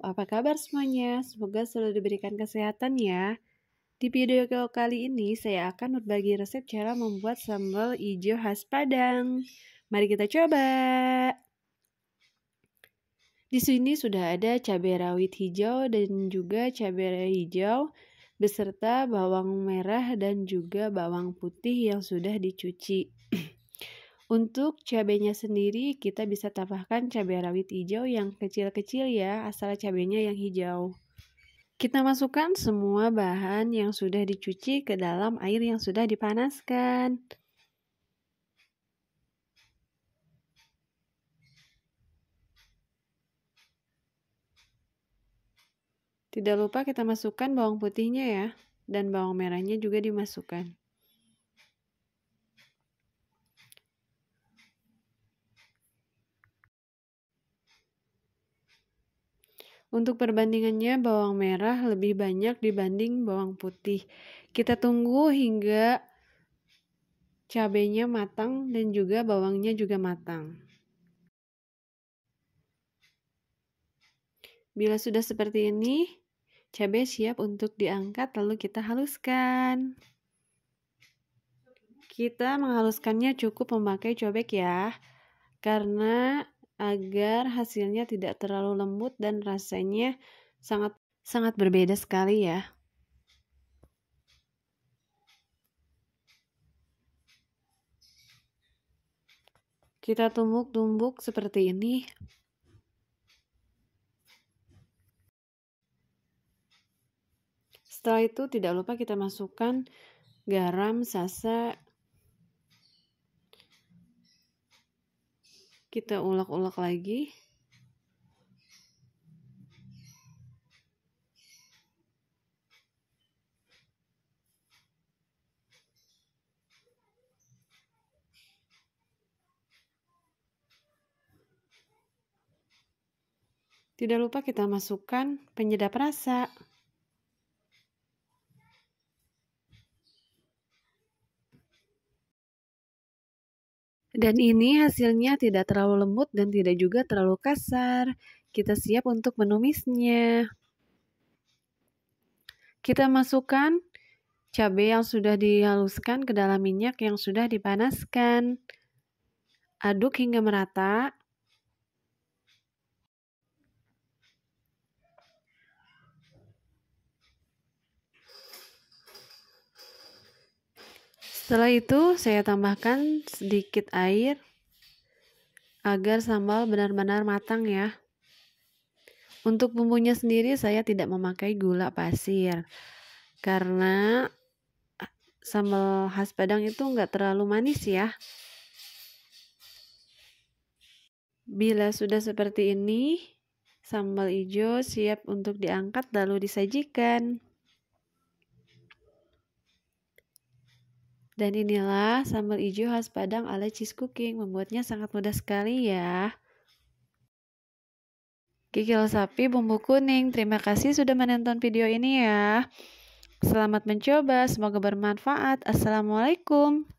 apa kabar semuanya? Semoga selalu diberikan kesehatan ya. Di video kali ini saya akan berbagi resep cara membuat sambal hijau khas Padang. Mari kita coba. Di sini sudah ada cabai rawit hijau dan juga cabai hijau beserta bawang merah dan juga bawang putih yang sudah dicuci. Untuk cabenya sendiri kita bisa tambahkan cabai rawit hijau yang kecil-kecil ya, asal cabenya yang hijau. Kita masukkan semua bahan yang sudah dicuci ke dalam air yang sudah dipanaskan. Tidak lupa kita masukkan bawang putihnya ya, dan bawang merahnya juga dimasukkan. Untuk perbandingannya bawang merah lebih banyak dibanding bawang putih. Kita tunggu hingga cabenya matang dan juga bawangnya juga matang. Bila sudah seperti ini, cabai siap untuk diangkat lalu kita haluskan. Kita menghaluskannya cukup memakai cobek ya, karena agar hasilnya tidak terlalu lembut dan rasanya sangat berbeda sekali ya. Kita tumbuk-tumbuk seperti ini. Setelah itu tidak lupa kita masukkan garam, sasa. Kita ulek-ulek lagi. Tidak lupa kita masukkan penyedap rasa. Dan ini hasilnya tidak terlalu lembut dan tidak juga terlalu kasar. Kita siap untuk menumisnya. Kita masukkan cabai yang sudah dihaluskan ke dalam minyak yang sudah dipanaskan. Aduk hingga merata. Setelah itu saya tambahkan sedikit air agar sambal benar-benar matang ya. Untuk bumbunya sendiri saya tidak memakai gula pasir karena sambal khas Padang itu enggak terlalu manis ya. Bila sudah seperti ini, sambal hijau siap untuk diangkat lalu disajikan. Dan inilah sambal hijau khas Padang ala cheese cooking. Membuatnya sangat mudah sekali ya. Kikil sapi bumbu kuning. Terima kasih sudah menonton video ini ya. Selamat mencoba, semoga bermanfaat. Assalamualaikum.